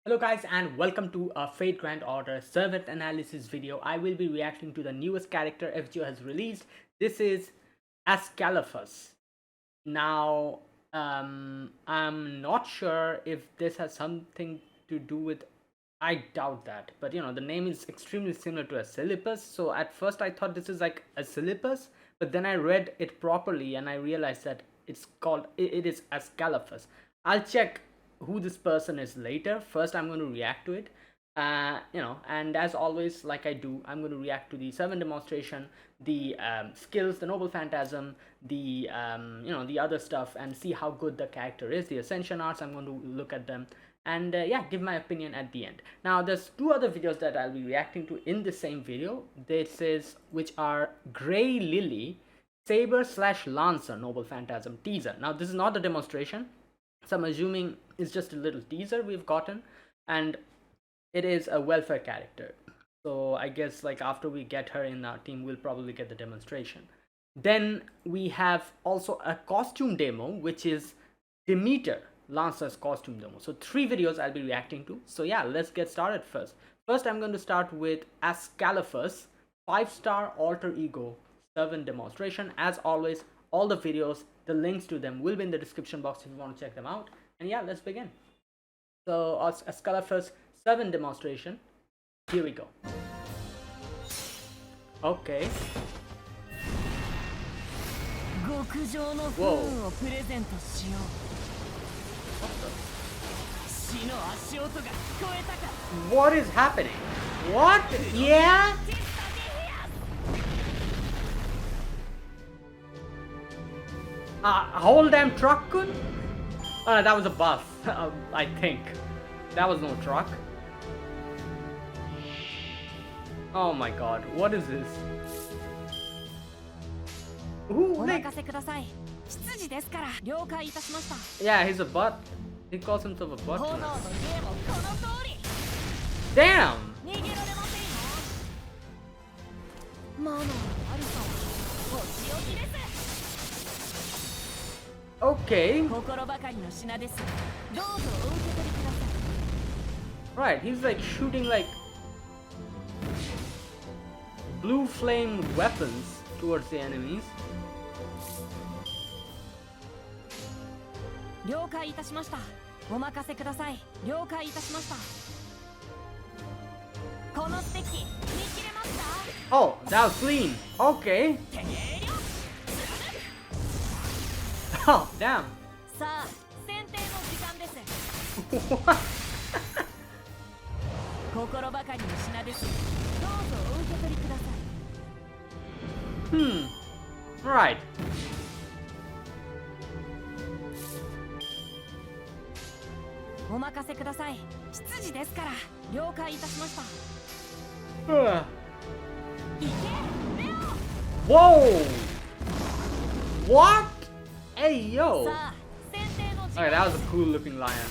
Hello guys and welcome to a Fate Grand Order servant analysis video. I will be reacting to the newest character FGO has released. This is Ascalaphus. Now, I'm not sure if this has something to do with... I doubt that. But you know, the name is extremely similar to Ascalaphus. So at first I thought this is like Ascalaphus. But then I read it properly and I realized that it is Ascalaphus. I'll check who this person is later. First I'm going to react to it, and as always, like I do, I'm going to react to the 7 demonstration, the skills, the noble phantasm, the the other stuff, and see how good the character is. The ascension arts, I'm going to look at them and yeah, give my opinion at the end. Now there's 2 other videos that I'll be reacting to in the same video. This is which are Grey Lily, Saber / Lancer noble phantasm teaser. Now this is not the demonstration, so I'm assuming it's just a little teaser we've gotten, and it is a welfare character. So I guess like after we get her in our team, we'll probably get the demonstration. Then we have also a costume demo, which is Demeter, Lancer's costume demo. So 3 videos I'll be reacting to. So yeah, let's get started first. First, I'm going to start with Ascalaphus 5-star alter ego 7 demonstration. As always, all the videos, the links to them will be in the description box if you want to check them out. And yeah, let's begin. So Ascalaphus 7 demonstration. Here we go. Okay. Whoa. What is happening? What? Yeah? A whole damn truck could? That was a buff. I think. That was no truck. Oh my god, what is this? Ooh, like... Yeah, he's a butt. He calls himself a butt. Damn! Okay. Right, he's like shooting like blue flame weapons towards the enemies. Oh, that was clean. Okay. Oh, damn. What? Right. Whoa! What? Hey, yo! Okay, that was a cool looking lion.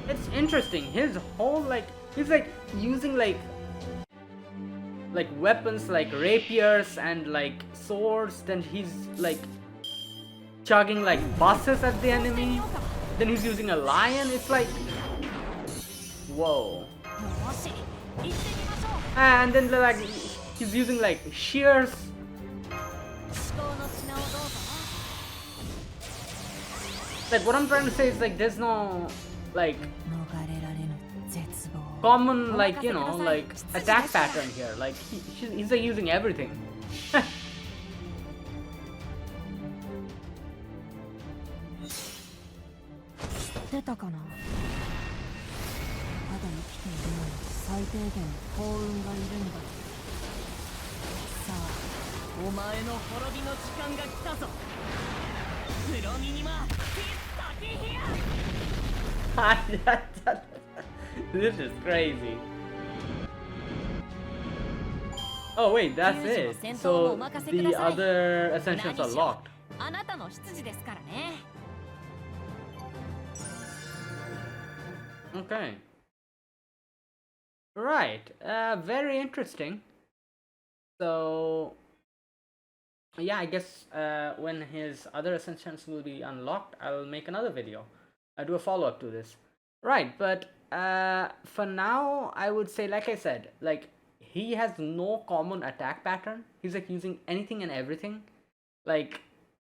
It's interesting. His whole he's like using like weapons like rapiers and like swords. Then he's like chugging like buses at the enemy. Then he's using a lion. It's like, whoa. And then like he's using like shears. Like what I'm trying to say is like there's no like common like like attack pattern here. Like he's like using everything. This is crazy. Oh wait, that's it. So the other ascensions are locked. Okay. Right. Very interesting. So yeah, I guess when his other ascensions will be unlocked, I'll make another video. I'll do a follow up to this. Right, but for now, I would say, like I said, like he has no common attack pattern. He's like using anything and everything. Like,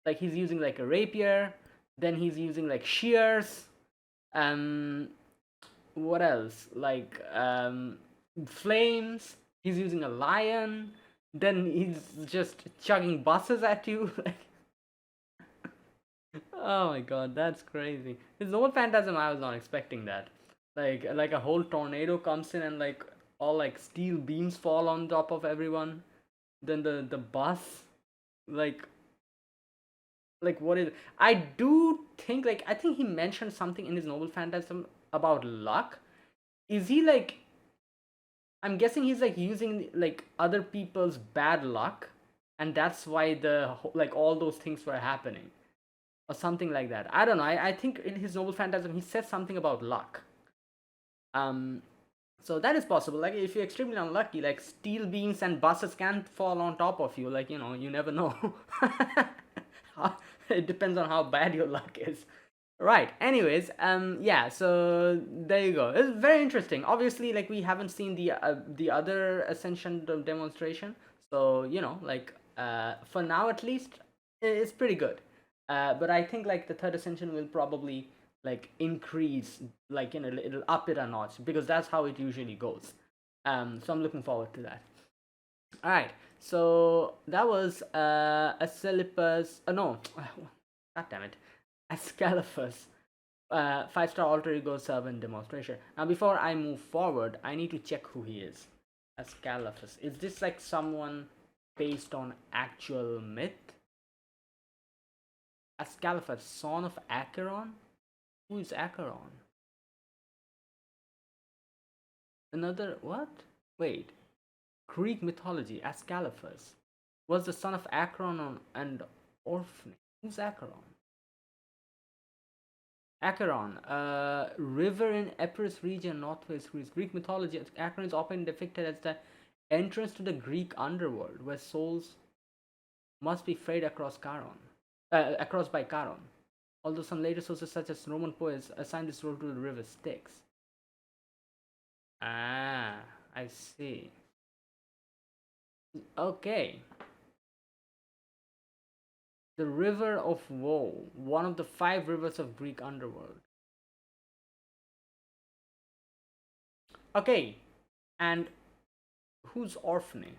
like he's using like a rapier, then he's using like shears. Um, what else? Like flames. He's using a lion. Then he's just chugging buses at you. Oh my god, that's crazy. His old Phantasm, I was not expecting that. Like a whole tornado comes in and like all like steel beams fall on top of everyone. Then the bus, like what is? I do think like I think he mentioned something in his Noble Phantasm about luck. Is he like? I'm guessing he's like using like other people's bad luck, and that's why like all those things were happening or something like that. I don't know. I think in his Noble Phantasm he said something about luck. Um, so that is possible. Like if you're extremely unlucky, like steel beams and buses can fall on top of you. Like you never know. It depends on how bad your luck is. Right. Anyways, yeah. So there you go. It's very interesting. Obviously, like we haven't seen the other Ascension demonstration, so like for now at least, it's pretty good. But I think like the third Ascension will probably like increase, like it'll up it a notch because that's how it usually goes. So I'm looking forward to that. All right. So that was Ascalaphus. No, God damn it, Ascalaphus. 5-star alter ego servant demonstration. Now, before I move forward, I need to check who he is. Ascalaphus. Is this like someone based on actual myth? Ascalaphus, son of Acheron? Who is Acheron? Another what? Wait. Greek mythology. Ascalaphus was the son of Acheron and Orphne. Who's Acheron? Acheron, a river in Epirus region, northwest Greece. Greek mythology, Acheron is often depicted as the entrance to the Greek underworld, where souls must be freed across by Charon. Although some later sources, such as Roman poets, assign this role to the river Styx. Ah, I see. Okay. The River of Woe, one of the 5 rivers of Greek underworld. Okay, and who's Orphne?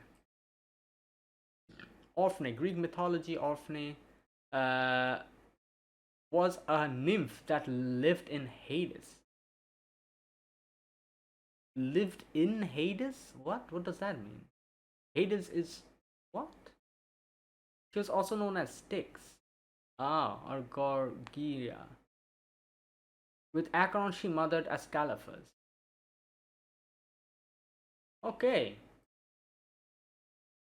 Orphne, Greek mythology, Orphne uh, was a nymph that lived in Hades. Lived in Hades? What? What does that mean? Hades is what? She was also known as Styx. Ah, or Gorgia. With Acheron, she mothered Ascalaphus. Okay.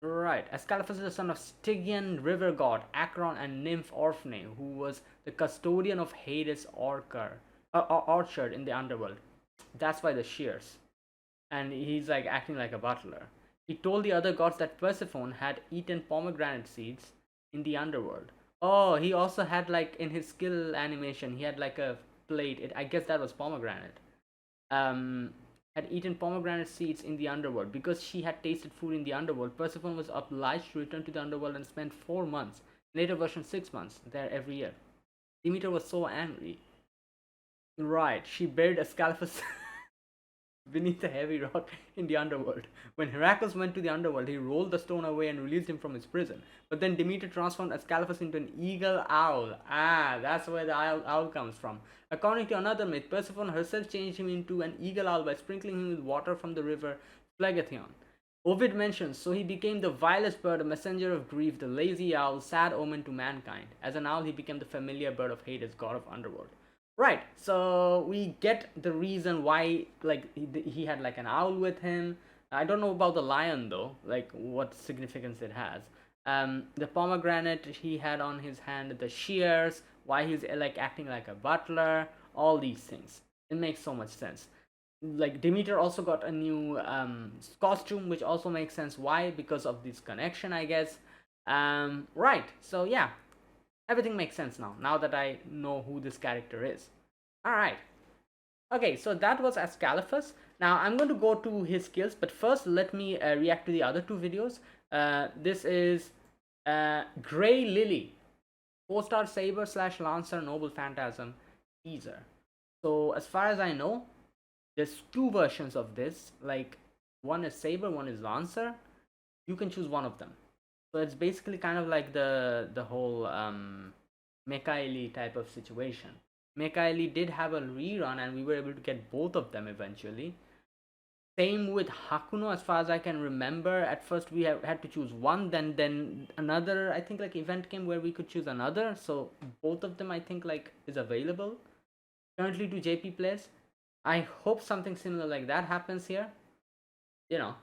Right. Ascalaphus is the son of Stygian river god Acheron and nymph Orphne, who was the custodian of Hades' orchard in the underworld. That's why the shears. And he's like acting like a butler. He told the other gods that Persephone had eaten pomegranate seeds in the underworld. Oh, he also had like in his skill animation, he had like a plate. I guess that was pomegranate. Um, had eaten pomegranate seeds in the underworld. Because she had tasted food in the underworld, Persephone was obliged to return to the underworld and spend 4 months, later version 6 months, there every year. Demeter was so angry. Right, she buried Ascalaphus beneath a heavy rock in the underworld. When Heracles went to the underworld, he rolled the stone away and released him from his prison. But then Demeter transformed Ascalaphus into an eagle owl. Ah, that's where the owl comes from. According to another myth, Persephone herself changed him into an eagle owl by sprinkling him with water from the river Phlegethon. Ovid mentions, so he became the vilest bird, a messenger of grief, the lazy owl, sad omen to mankind. As an owl, he became the familiar bird of Hades, god of underworld. Right, so we get the reason why like he had like an owl with him. I don't know about the lion though, like what significance it has. The pomegranate he had on his hand, the shears, why he's like acting like a butler, all these things. It makes so much sense. like Demeter also got a new costume, which also makes sense. Why? Because of this connection, I guess. Right. So yeah, everything makes sense now that I know who this character is. All right. Okay, so that was Ascalaphus. Now I'm going to go to his skills, but first let me react to the other two videos. This is Grey Lily, 4-star Saber / Lancer Noble Phantasm teaser. So as far as I know, there's two versions of this. Like, one is Saber, one is Lancer. You can choose one of them. So it's basically kind of like the whole Mekaeli type of situation. Mekaeli did have a rerun and we were able to get both of them eventually. Same with Hakuno, as far as I can remember. At first we had to choose one, then another, I think, like event came where we could choose another. So both of them, I think, like is available currently to JP players. I hope something similar like that happens here, you know,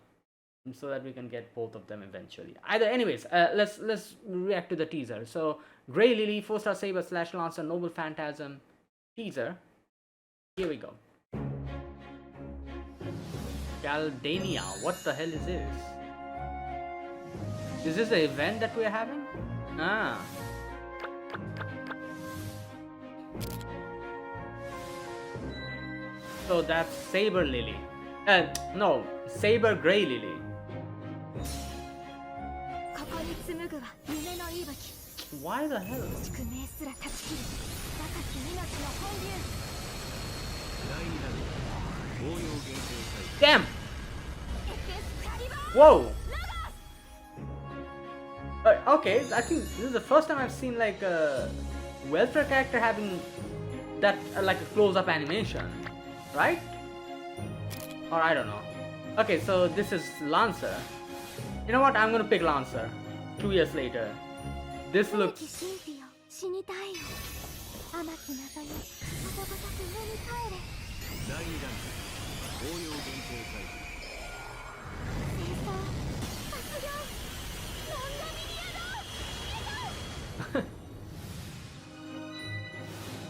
so that we can get both of them eventually. Either, anyways, let's react to the teaser. So Grey Lily, 4-star Saber / Lancer Noble Phantasm teaser. Here we go. Caldania, what the hell is this? Is this the event that we're having? Ah. So that's Saber Lily. No, Saber Grey Lily. Why the hell? Damn! Whoa! Okay, I think this is the first time I've seen like a welfare character having that like a close-up animation, right? Or I don't know. Okay, so this is Lancer. You know what? I'm gonna pick Lancer. 2 years later. This looks...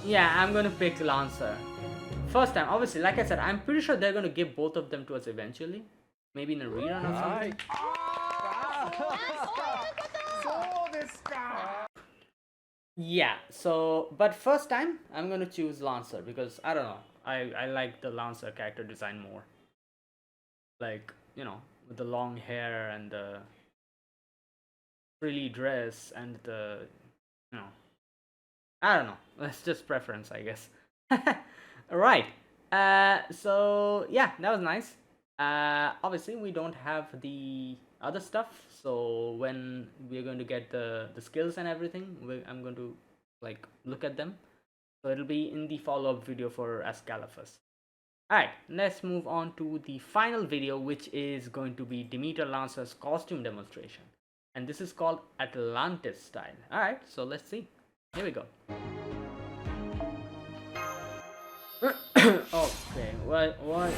Yeah, I'm gonna pick Lancer. First time, obviously, like I said, I'm pretty sure they're gonna give both of them to us eventually. Maybe in a rerun or something. Yeah, so, but first time, I'm gonna choose Lancer because, I don't know, I like the Lancer character design more. Like, you know, with the long hair and the frilly dress and the, you know, I don't know, that's just preference, I guess. Right, so yeah, that was nice. Obviously we don't have the other stuff, so when we're going to get the skills and everything, I'm going to like look at them, so it'll be in the follow-up video for Ascalaphus. Alright, let's move on to the final video, which is going to be Demeter Lancer's costume demonstration, and this is called Atlantis style. Alright, so let's see. Here we go. Okay, what is...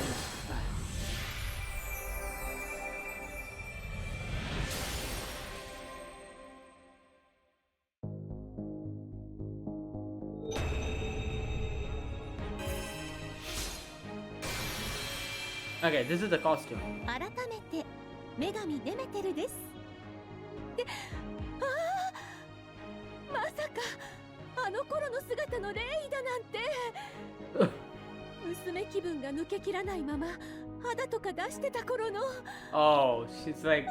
Okay, this is the costume. 改めて女神デメテルです。まさかあの頃の姿のレイだなんて。娘気分が抜けきらないまま肌とか出してた頃の。Oh, she's like,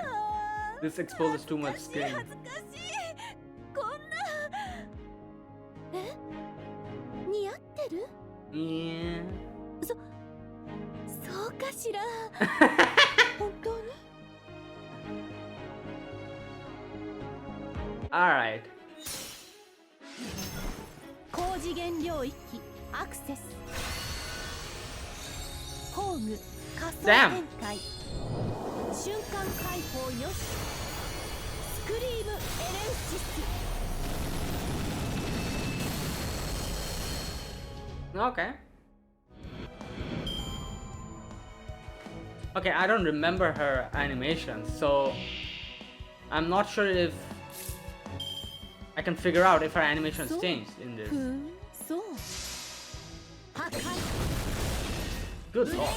this exposes too much skin. 恥ずかしい。こんな。似合ってる？ Yeah. そうかしら。本当に？ Alright. 高次元領域アクセス。工具仮想展開。瞬間解放よし。スクリームエレウシス。 Okay. Okay, I don't remember her animation, so I'm not sure if I can figure out if her animations changed in this. Good ブレード lord. 癒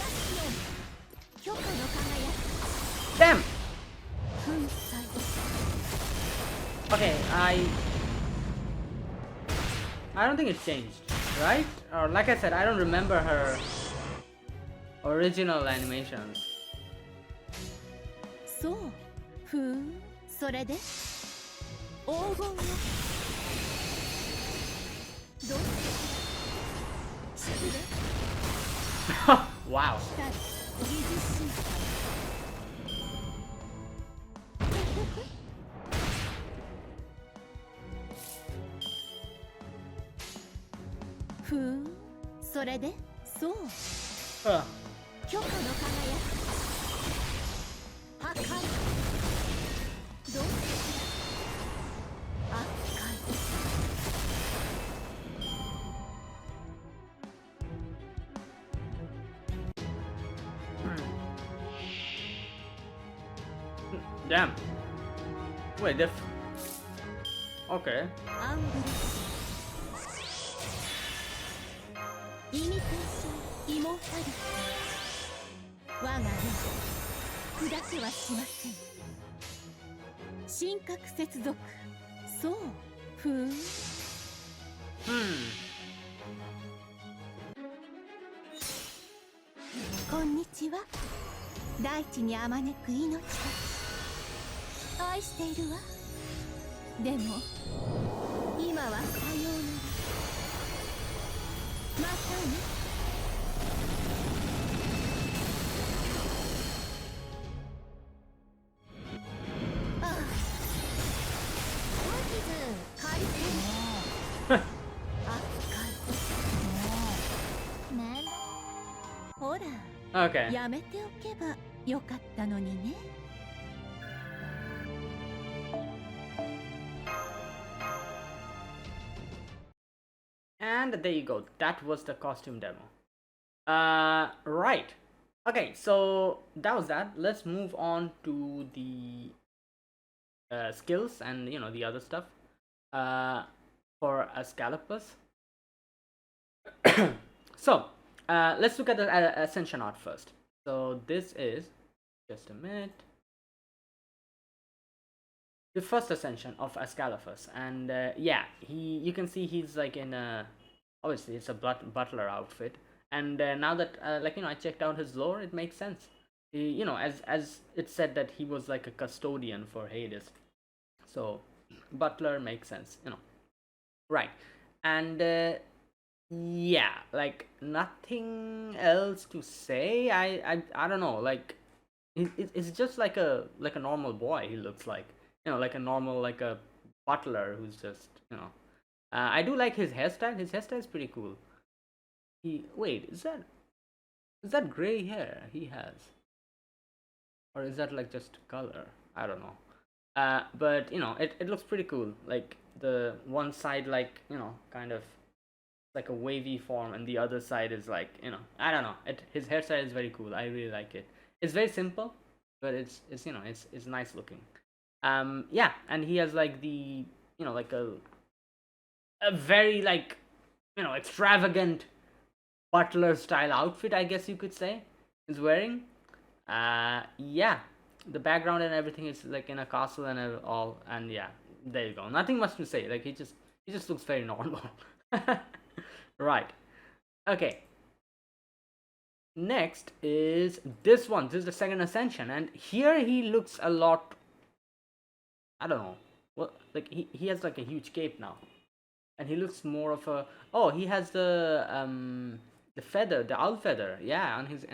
しよ許可の輝き Damn. 粉砕 Okay, I don't think it changed, right? Or like I said, I don't remember her original animations. そうふーんそれで黄金よどう失礼 Wow. 来たる疑似審査ふーんそれでそう Huh. 許可の輝き破壊どう扱い Damn. Wait, okay. アンブレスイミテーションイモータリティ我が霊砕けはしません神格接続そうふーん こんにちは大地にあまねく命たち愛しているわでも今はさようならまたねああ本日開戦扱いねほら Okay. やめておけばよかったのにね And there you go. That was the costume demo. Right. Okay, so that was that. Let's move on to the skills and the other stuff. For Ascalaphus. So let's look at the Ascension art first. So this is just a minute. The first ascension of Ascalaphus, and yeah, you can see he's like in a, obviously it's a butler outfit, and now that I checked out his lore, it makes sense. As it said that he was like a custodian for Hades, so butler makes sense, right? And yeah, like nothing else to say. I don't know, like it's just like a normal boy. He looks like, like a normal, like a butler who's just, I do like his hairstyle. His hairstyle is pretty cool. Wait, is that gray hair he has, or is that like just color? I don't know. But it looks pretty cool. Like the one side, like kind of like a wavy form, and the other side is like, I don't know. His hairstyle is very cool. I really like it. It's very simple, but it's it's nice looking. Yeah, and he has like the like a very like extravagant butler style outfit, I guess you could say, is wearing. Yeah, the background and everything is like in a castle and all, and yeah, there you go. Nothing much to say. Like he just looks very normal. Right. Okay. Next is this one. This is the second ascension, and here he looks a lot, I don't know. Well, like he has like a huge cape now, and he looks more of a, oh, he has the feather, the owl feather, yeah, on his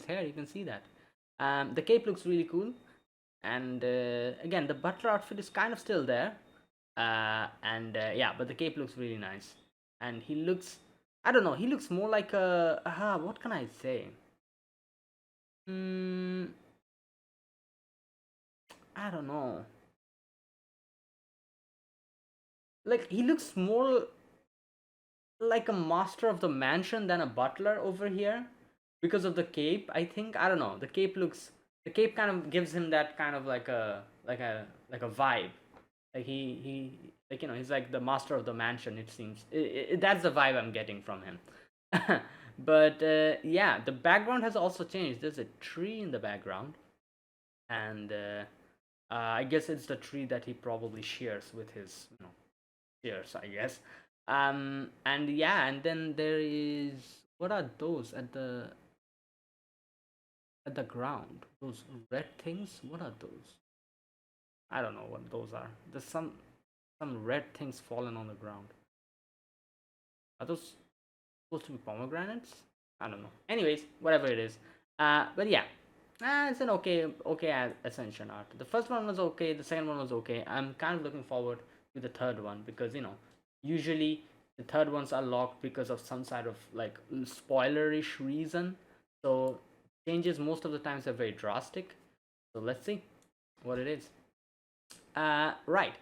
hair. You can see that. The cape looks really cool, and again the butler outfit is kind of still there, and yeah, but the cape looks really nice, and he looks, I don't know, he looks more like a, what can I say? I don't know. Like he looks more like a master of the mansion than a butler over here because of the cape, I think. I don't know. The cape kind of gives him that kind of like a vibe. Like he like he's like the master of the mansion, it seems. That's the vibe I'm getting from him. But yeah, the background has also changed. There's a tree in the background, and I guess it's the tree that he probably shares with his, shears, I guess. And yeah, and then there is, what are those at the ground? Those red things? What are those? I don't know what those are. There's some red things fallen on the ground. Are those supposed to be pomegranates? I don't know. Anyways, whatever it is. But yeah, it's an okay Ascension art. The first one was okay. The second one was okay. I'm kind of looking forward to the third one because usually the third ones are locked because of some sort of like spoilerish reason. So changes most of the times are very drastic. So let's see what it is. Right,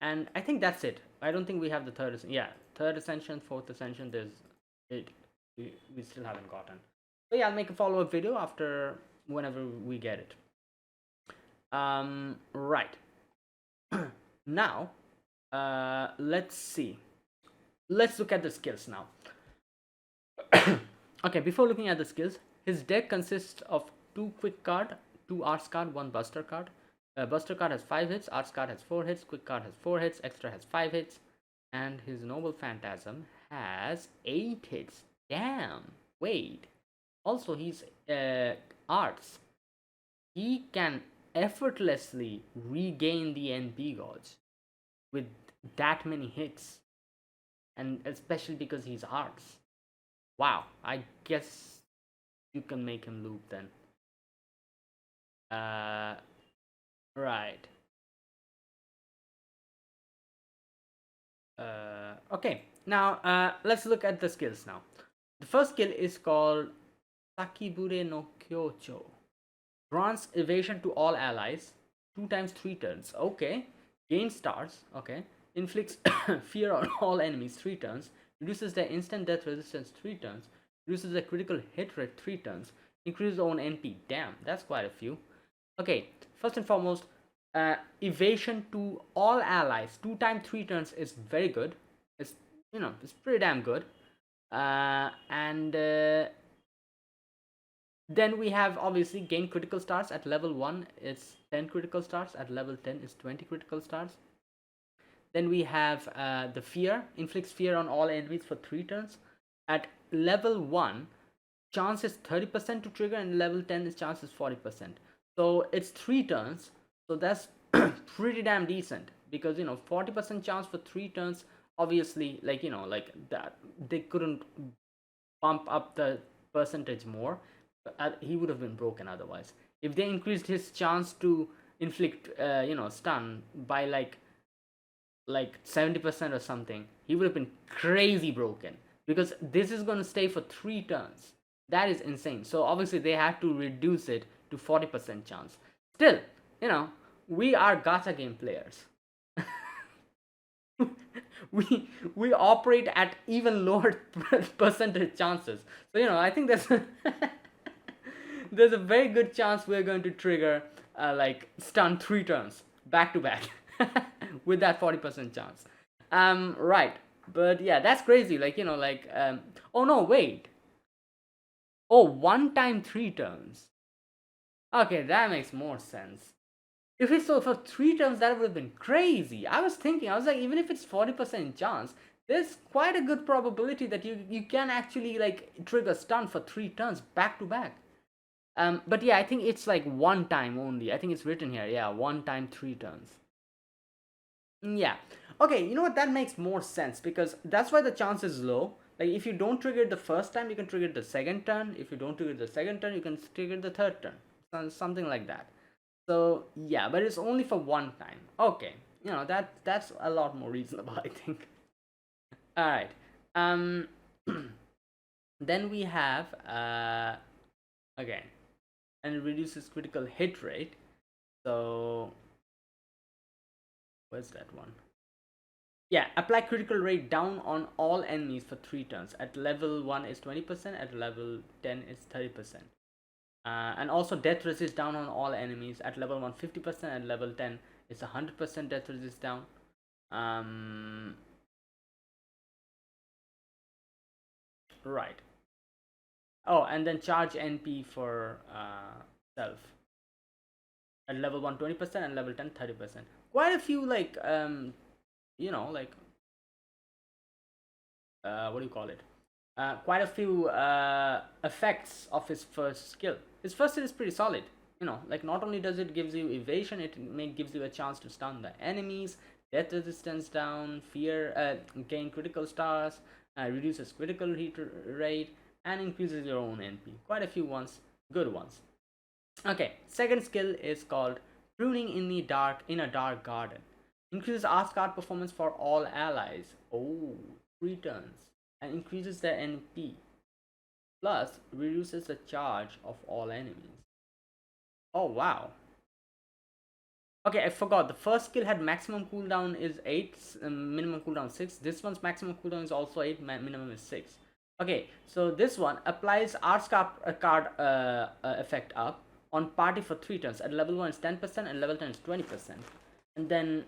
and I think that's it. I don't think we have the third. Yeah, third Ascension, fourth Ascension. There's it. We still haven't gotten. So yeah, I'll make a follow-up video after whenever we get it. Right. Now, let's see. Let's look at the skills now. Okay, before looking at the skills, his deck consists of 2 quick card, 2 arts card, 1 buster card. Buster card has 5 hits, arts card has 4 hits, quick card has 4 hits, extra has 5 hits, and his noble phantasm has 8 hits. Damn. Wait. Also, he's arts. He can effortlessly regain the NP gauge with that many hits, and especially because he's arts. Wow, I guess you can make him loop then. Right. Okay, now let's look at the skills now. The first skill is called Sakibure no Kyocho. Grants evasion to all allies 2 times 3 turns. Okay. Gain stars. Okay. Inflicts fear on all enemies 3 turns. Reduces their instant death resistance 3 turns. Reduces their critical hit rate 3 turns. Increases own NP. Damn, that's quite a few. Okay, first and foremost, evasion to all allies 2 times 3 turns is very good. It's pretty damn good. And then we have obviously gain critical stars at level 1 is 10 critical stars, at level 10 is 20 critical stars. Then we have the fear, inflicts fear on all enemies for 3 turns. At level 1, chance is 30% to trigger, and level 10 is chance is 40%. So it's 3 turns, so that's pretty damn decent, because 40% chance for 3 turns, obviously, like that they couldn't bump up the percentage more. He would have been broken otherwise. If they increased his chance to inflict stun by like 70% or something, he would have been crazy broken, because this is going to stay for 3 turns. That is insane. So obviously they had to reduce it to 40% chance. Still, we are gacha game players. we operate at even lower percentage chances. So I think there's a very good chance we're going to trigger like stun 3 turns back to back with that 40% chance. Right. But yeah, that's crazy. Oh no, wait. Oh, 1 time 3 turns. Okay, that makes more sense. If it's so for 3 turns, that would have been crazy. I was like, even if it's 40% chance, there's quite a good probability that you can actually like trigger stun for 3 turns back to back. But yeah, I think it's like 1 time only. I think it's written here. Yeah, 1 time 3 turns. Yeah. Okay, you know what? That makes more sense, because that's why the chance is low. Like if you don't trigger it the first time, you can trigger it the second turn. If you don't trigger the second turn, you can trigger the third turn. Something like that. So yeah, but it's only for 1 time. Okay, that's a lot more reasonable, I think. All right. Then we have again, and it reduces critical hit rate. So where's that one? Yeah, apply critical rate down on all enemies for 3 turns. At level 1 is 20%, at level 10 is 30%. And also death resist down on all enemies. At level 1 50%, at level 10 it's 100% death resist down. Right. Oh, and then charge NP for self at level 1 20% and level 10 30%. Quite a few like you know like what do you call it? Quite a few effects of his first skill. His first skill is pretty solid. You know, like not only does it gives you evasion, gives you a chance to stun the enemies, death resistance down, fear, gain critical stars, reduces critical hit rate, and increases your own NP. Quite a few ones, good ones. Okay, second skill is called pruning in a dark garden. Increases Ask card performance for all allies. Oh, 3 turns and increases their NP. Plus reduces the charge of all enemies. Oh wow. Okay, I forgot. The first skill had maximum cooldown is 8, minimum cooldown 6. This one's maximum cooldown is also 8, minimum is 6. Okay, so this one applies Arts card effect up on party for 3 turns. At level 1 is 10% and level 10 is 20%. And then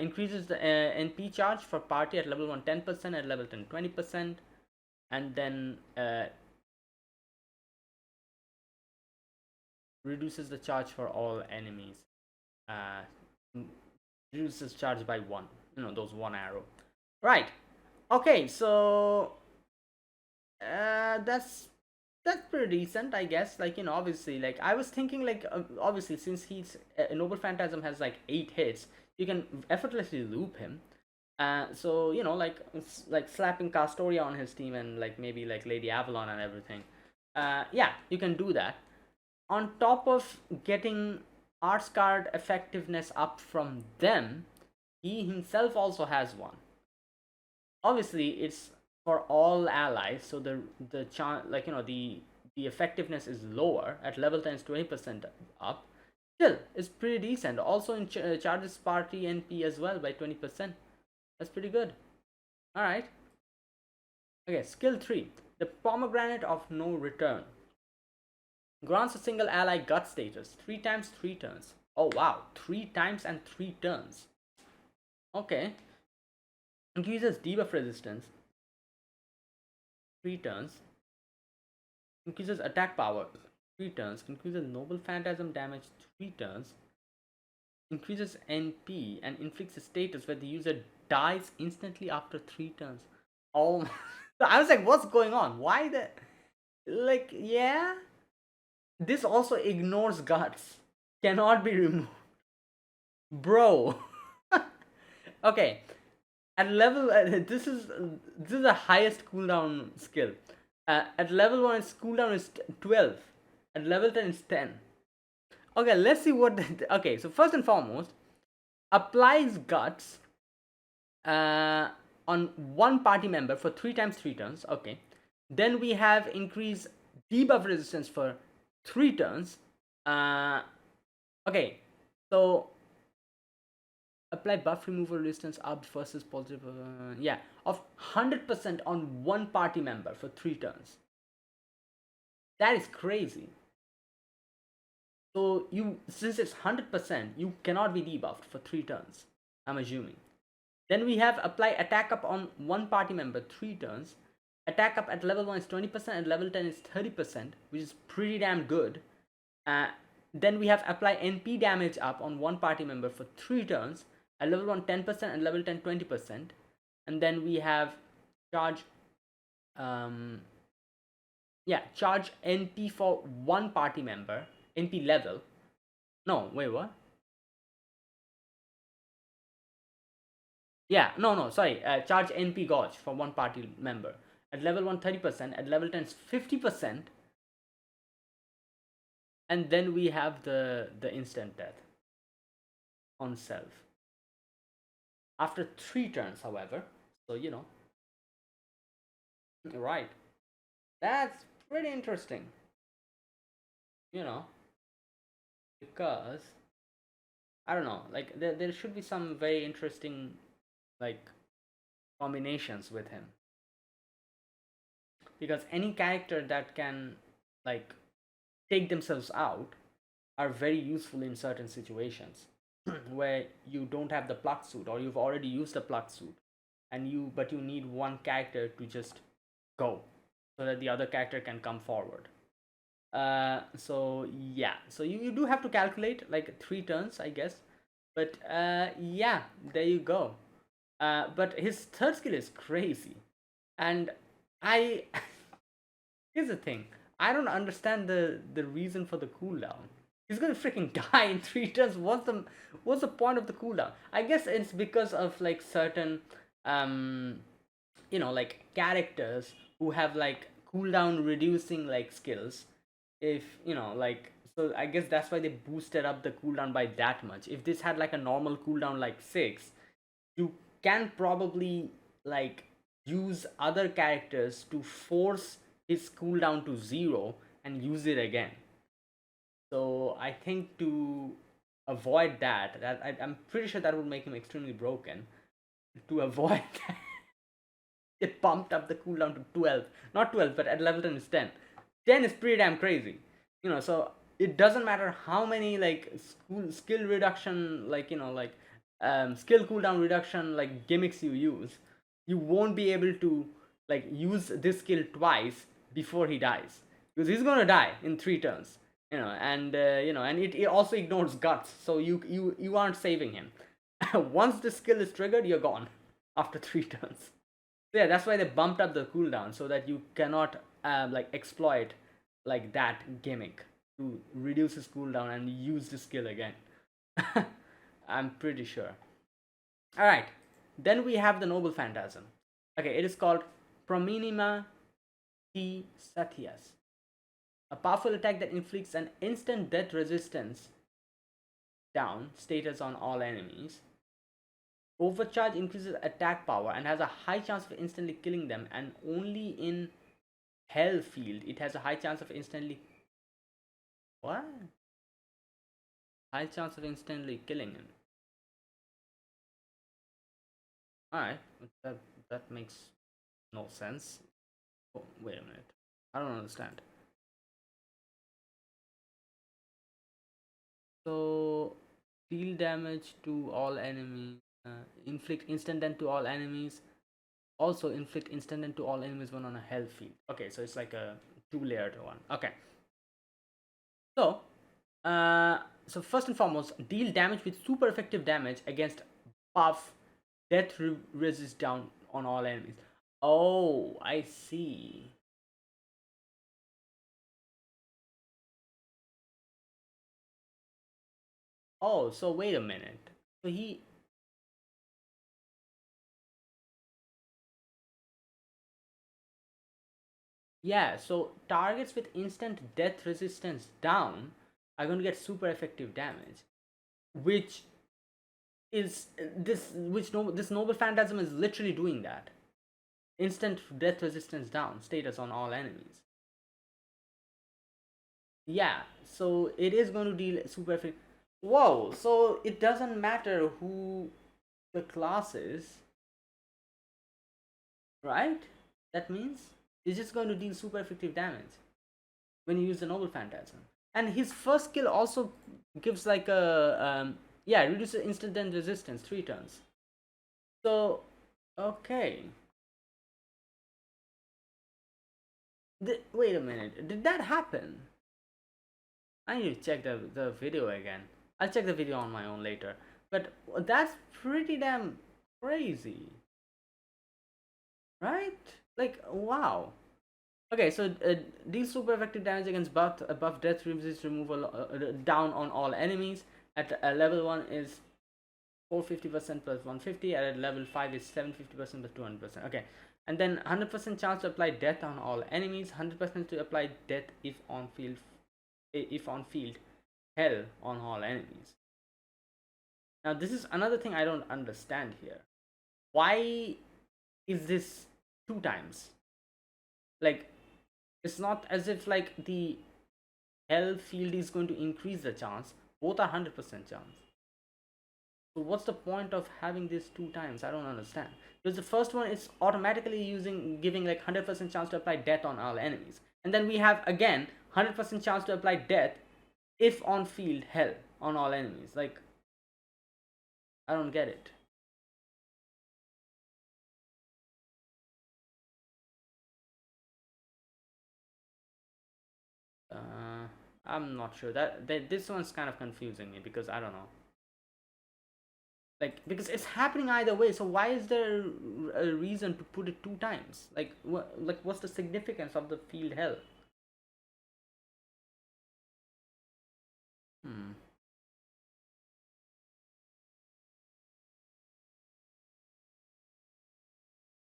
increases the NP charge for party at level 1 10%, at level 10 20%. And then reduces the charge for all enemies. Reduces charge by 1. You know, those 1 arrow. Right. Okay, so that's pretty decent, I guess. Like, you know, obviously, like I was thinking, like obviously, since he's Noble Phantasm has like 8 hits, you can effortlessly loop him. So you know, like slapping Castoria on his team and like maybe like Lady Avalon and everything. Yeah, you can do that. On top of getting Arts card effectiveness up from them, he himself also has one. Obviously, it's for all allies, so the chance, like you know, the effectiveness is lower. At level 10 is 20% up. Still, it's pretty decent. Also in charges party NP as well by 20%. That's pretty good. All right. Okay, skill 3, the pomegranate of no return. Grants a single ally gut status 3 times 3 turns. Oh wow, 3 times and 3 turns. Okay. Increases debuff resistance 3 turns. Increases attack power 3 turns. Increases Noble Phantasm damage 3 turns. Increases NP and inflicts a status where the user dies instantly after 3 turns. Oh, I was like, what's going on? Why the. Like, yeah. This also ignores guts. Cannot be removed. Bro. Okay. At level. This is the highest cooldown skill. At level 1, its cooldown is 12. At level 10, it's 10. Okay, let's see what. Okay, so first and foremost, applies guts on one party member for 3 times 3 turns. Okay. Then we have increase debuff resistance for 3 turns. Okay, so apply buff removal resistance up versus positive. Yeah, of 100% on one party member for 3 turns. That is crazy. So you, since it's 100%, you cannot be debuffed for 3 turns, I'm assuming. Then we have apply attack up on one party member 3 turns. Attack up at level 1 is 20%, and level 10 is 30%, which is pretty damn good. Then we have apply NP damage up on one party member for 3 turns. At level 1 10% and level 10 20%. And then we have charge charge NP for one party member, NP level. No, wait, what? Yeah, no, sorry. Charge NP gauge for one party member. At level 1 30%, at level 10 is 50%. And then we have the instant death on self. After 3 turns, however. So, you know. Right. That's pretty interesting. You know. Because, I don't know, like, there should be some very interesting, like, combinations with him. Because any character that can, like, take themselves out are very useful in certain situations where you don't have the pluck suit, or you've already used the pluck suit, and but you need one character to just go. so that the other character can come forward. So yeah, so you do have to calculate like 3 turns, I guess. But yeah, there you go. But his third skill is crazy, and I here's the thing. I don't understand the reason for the cooldown. He's gonna freaking die in 3 turns. What's the point of the cooldown? I guess it's because of like certain um like characters who have like cooldown reducing like skills. If like, so I guess that's why they boosted up the cooldown by that much. If this had like a normal cooldown like 6, you can probably like use other characters to force his cooldown to 0 and use it again. So I think to avoid that, I'm pretty sure that would make him extremely broken. To avoid that, it pumped up the cooldown to 12. Not 12, but at level 10 is 10. 10 is pretty damn crazy. So it doesn't matter how many like skill reduction, like like skill cooldown reduction like gimmicks you use, you won't be able to like use this skill twice before he dies, because he's gonna die in 3 turns. And it also ignores guts, so you aren't saving him. Once the skill is triggered, you're gone after 3 turns. So yeah, that's why they bumped up the cooldown, so that you cannot like exploit like that gimmick to reduce his cooldown and use the skill again. I'm pretty sure. All right, then we have the noble phantasm. Okay, it is called Prominima T Satyas, a powerful attack that inflicts an instant death resistance down status on all enemies. Overcharge increases attack power and has a high chance of instantly killing them, and only in Hell field it has a high chance of instantly what? High chance of instantly killing him. Alright, that makes no sense. Oh, wait a minute. I don't understand. So deal damage to all enemies, inflict instant death to all enemies, also inflict instant death to all enemies when on a hell field. Okay, so it's like a 2-layered one. Okay. So so first and foremost, deal damage with super effective damage against buff death resist down on all enemies. Oh, I see. Oh, so wait a minute. So yeah, so targets with instant death resistance down are going to get super effective damage, which is this noble phantasm is literally doing that. Instant death resistance down status on all enemies. Yeah, so it is going to deal super effective. Whoa, so it doesn't matter who the class is, right? That means it's just going to deal super effective damage when you use the noble phantasm. And his first skill also gives like a yeah, reduces instant death resistance 3 turns. So okay, wait a minute, did that happen? I need to check the video again. I'll check the video on my own later. But that's pretty damn crazy, right? Like, wow. Okay, so deals super effective damage against buff death resist removal down on all enemies. At level 1 is 450% plus 150. At level 5 is 750% plus 200%. Okay, and then 100% chance to apply death on all enemies. 100% to apply death if on field hell on all enemies. Now this is another thing I don't understand here. Why is this 2 times? Like, it's not as if like the hell field is going to increase the chance. Both are 100% chance. So what's the point of having this 2 times? I don't understand. Because the first one is automatically giving like 100% chance to apply death on all enemies, and then we have again 100% chance to apply death if on field hell on all enemies. Like, I don't get it. I'm not sure. That this one's kind of confusing me because I don't know. Like, because it's happening either way, so why is there a reason to put it two times? Like, what's the significance of the field hell? Hmm.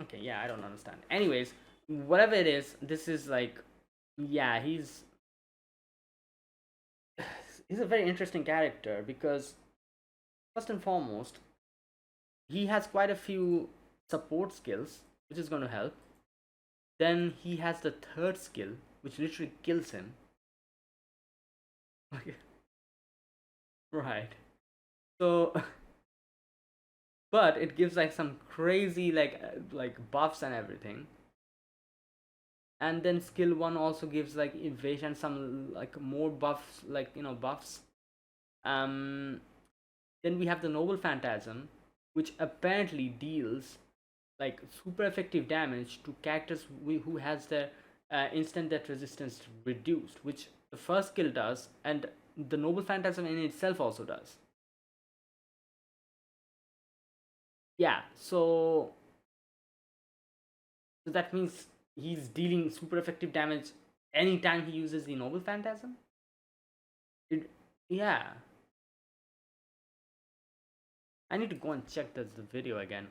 Okay, yeah, I don't understand. Anyways, whatever it is, this is like, yeah, he's a very interesting character because first and foremost, he has quite a few support skills, which is going to help. Then he has the third skill, which literally kills him. Right. So, but it gives like some crazy like buffs and everything. And then skill one also gives like evasion, some like more buffs, like buffs. Um, then we have the noble phantasm, which apparently deals like super effective damage to characters who has their instant death resistance reduced, which the first skill does, and the noble phantasm in itself also does. Yeah, so that means he's dealing super effective damage anytime he uses the noble phantasm. Yeah, I need to go and check the video again.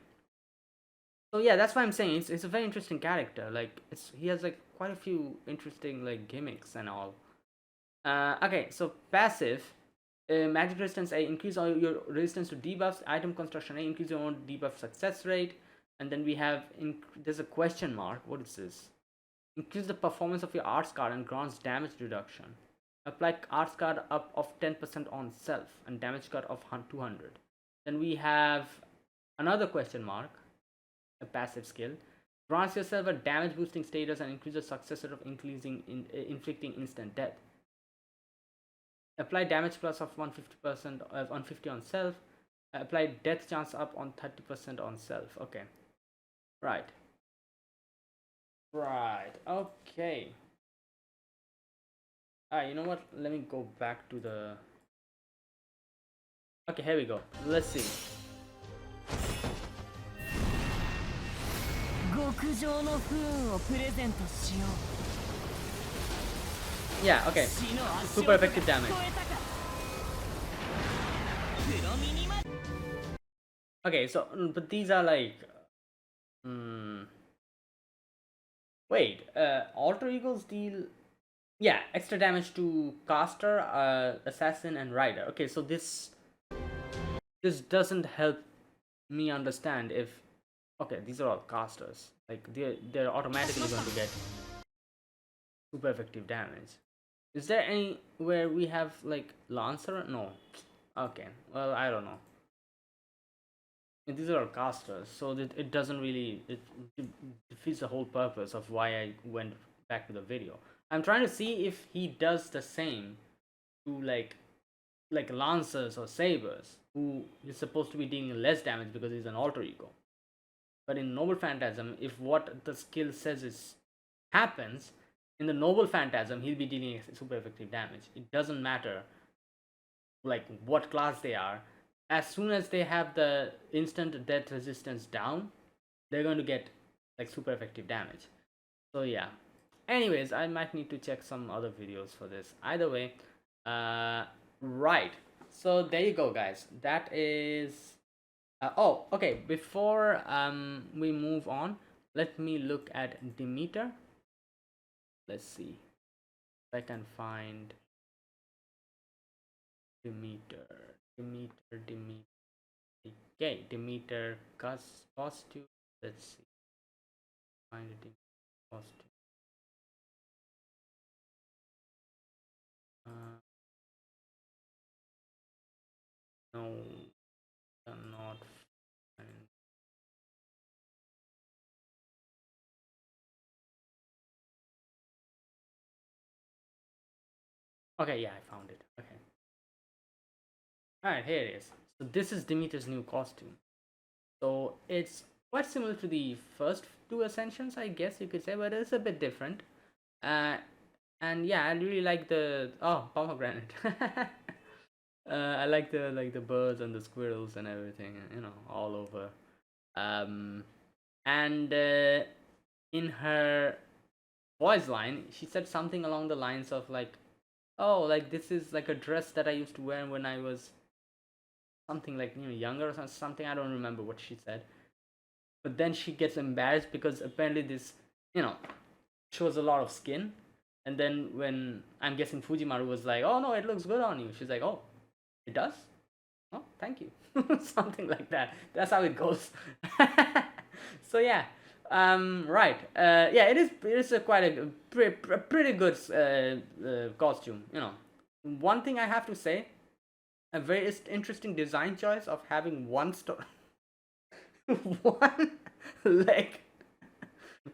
So yeah, that's why I'm saying it's a very interesting character. Like he has like quite a few interesting like gimmicks and all. Okay, so passive, magic resistance A, increase all your resistance to debuffs. Item construction A, increase your own debuff success rate. And then we have there's a question mark. What is this? Increase the performance of your arts card and grants damage reduction. Apply arts card up of 10% on self and damage card of 200. Then we have another question mark, a passive skill. Grants yourself a damage boosting status and increases success rate of inflicting instant death. Apply damage plus of 150%, 150 on self. Apply death chance up on 30% on self. Okay. Right. Right. Okay. You know what? Let me go back to the. Okay, here we go. Let's see. Yeah, okay. Super effective damage. Okay, so but these are like wait, alter egos deal, yeah, extra damage to caster, assassin and rider. Okay, so this doesn't help me understand if, okay, these are all casters, like they're automatically going to get super effective damage. Is there any where we have like lancer? No. Okay, well, I don't know. And these are all casters, so that it doesn't really, it defeats the whole purpose of why I went back to the video. I'm trying to see if he does the same to like lancers or sabers, who is supposed to be dealing less damage because he's an alter ego. But in noble phantasm, if what the skill says is happens in the noble phantasm, he'll be dealing super effective damage. It doesn't matter like what class they are. As soon as they have the instant death resistance down, they're going to get like super effective damage. So yeah, anyways, I might need to check some other videos for this. Either way, right, so there you go, guys. That is oh, okay, before we move on, let me look at Demeter. Let's see if I can find Demeter. Demeter. Okay, Demeter costume. Let's see. Find a Demeter costume. No, cannot find. Okay, yeah, I found it. Okay. Alright, here it is. So this is Demeter's new costume. So it's quite similar to the first two Ascensions, I guess you could say, but it's a bit different. Uh, And yeah, I really like the pomegranate. I like the birds and the squirrels and everything, you know, all over. Um, and in her voice line, she said something along the lines of like, "Oh, like this is like a dress that I used to wear when I was something like, you know, younger or something." I don't remember what she said. But then she gets embarrassed because apparently this, you know, shows a lot of skin. And then when I'm guessing Fujimaru was like, "Oh no, it looks good on you," she's like, "Oh, it does? Oh, thank you." Something like that. That's how it goes. So yeah, right. Yeah, it is a quite a pretty good costume. You know, one thing I have to say, a very interesting design choice of having one one leg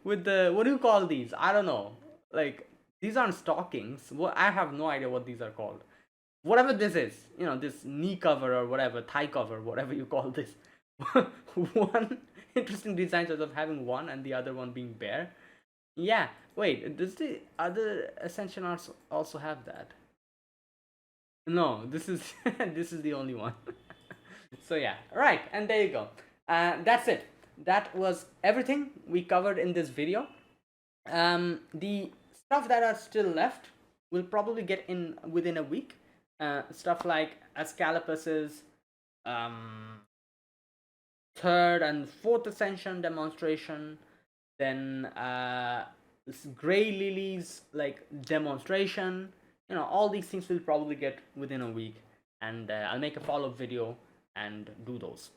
with the, what do you call these? I don't know. Like, these aren't stockings. What, I have no idea what these are called. Whatever this is, you know, this knee cover or whatever, thigh cover, whatever you call this. One interesting design choice of having one and the other one being bare. Yeah. Wait, does the other Ascension arts also have that? No, this is this is the only one. So yeah, right, and there you go. That's it. That was everything we covered in this video. The stuff that are still left will probably get in within a week. Stuff like Ascalaphus's um, third and fourth ascension demonstration, then Grey Lily's like demonstration. You know, all these things will probably get within a week, and I'll make a follow-up video and do those.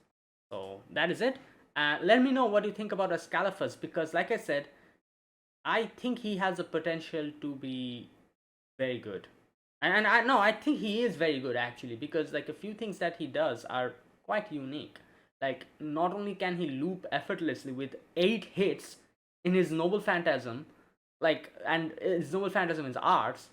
So that is it. Let me know what you think about Ascalaphus, because like I said, I think he has the potential to be very good. And I no, I think he is very good actually, because like a few things that he does are quite unique. Like, not only can he loop effortlessly with 8 hits in his Noble Phantasm, like, and his Noble Phantasm is arts.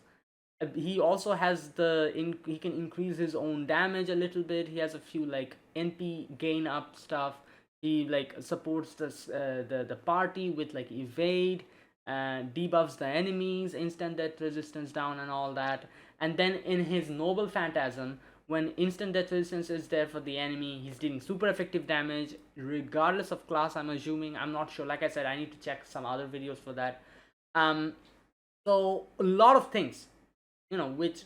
He also has he can increase his own damage a little bit. He has a few like NP gain up stuff. He like supports the party with like evade, debuffs the enemies, instant death resistance down, and all that. And then in his Noble Phantasm, when instant death resistance is there for the enemy, he's dealing super effective damage regardless of class. I'm assuming, I'm not sure. Like I said, I need to check some other videos for that. Um, so a lot of things, you know, which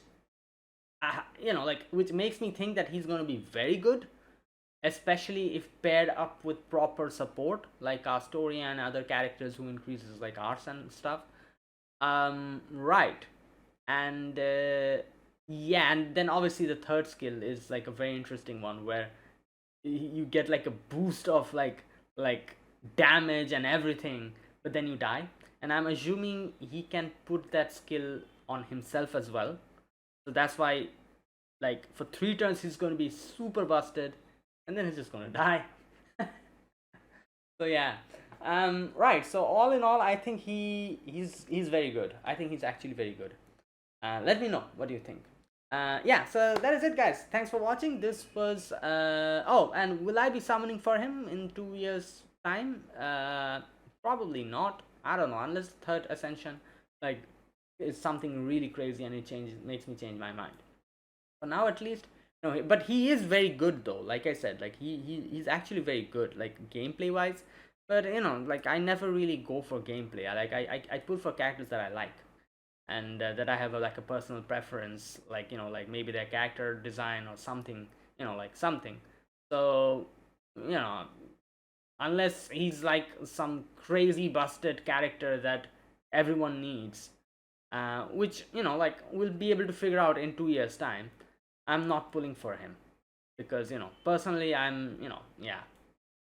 like which makes me think that he's going to be very good, especially if paired up with proper support like Astoria and other characters who increases like arts and stuff. Right. And yeah, and then obviously the third skill is like a very interesting one where you get like a boost of like damage and everything, but then you die. And I'm assuming he can put that skill on himself as well. So that's why, like, for 3 turns he's going to be super busted, and then he's just going to die. So yeah, right. So all in all, I think he's very good. I think he's actually very good. Let me know what do you think. Yeah, so that is it, guys. Thanks for watching. This was oh, and will I be summoning for him in 2 years time? Probably not. I don't know, unless third ascension like is something really crazy and it makes me change my mind. For now at least, no. But he is very good though. Like I said, like he's actually very good, like gameplay wise. But you know, like I never really go for gameplay. I put for characters that I like, and that I have like a personal preference, like, you know, like maybe their character design or something, you know, like something. So, you know, unless he's like some crazy busted character that everyone needs, which, you know, like we'll be able to figure out in 2 years time, I'm not pulling for him, because, you know, personally I'm, you know, yeah.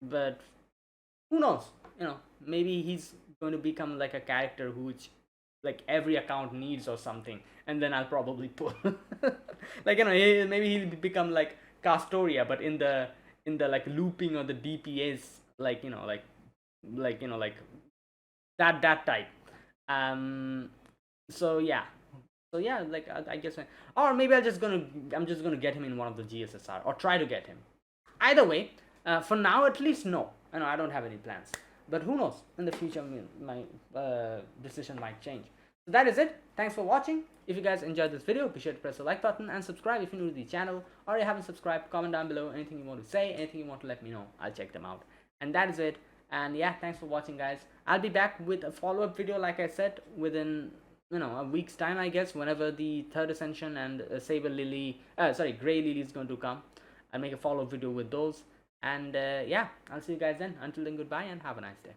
But who knows, you know, maybe he's going to become like a character which like every account needs or something, and then I'll probably pull. Like, you know, maybe he'll become like Castoria, but in the like looping or the DPS, like, you know, like you know, like that type. um so yeah, so yeah, like I guess, or maybe I'm just gonna get him in one of the GSSR, or try to get him. Either way, for now at least, no, I don't have any plans. But who knows? In the future, my decision might change. So that is it. Thanks for watching. If you guys enjoyed this video, be sure to press the like button and subscribe if you're new to the channel, or you haven't subscribed. Comment down below anything you want to say, anything you want to let me know. I'll check them out. And that is it. And yeah, thanks for watching, guys. I'll be back with a follow-up video, like I said, within a week's time, I guess, whenever the third Ascension and Saber Lily, Grey Lily is going to come. I'll make a follow-up video with those. And yeah, I'll see you guys then. Until then, goodbye and have a nice day.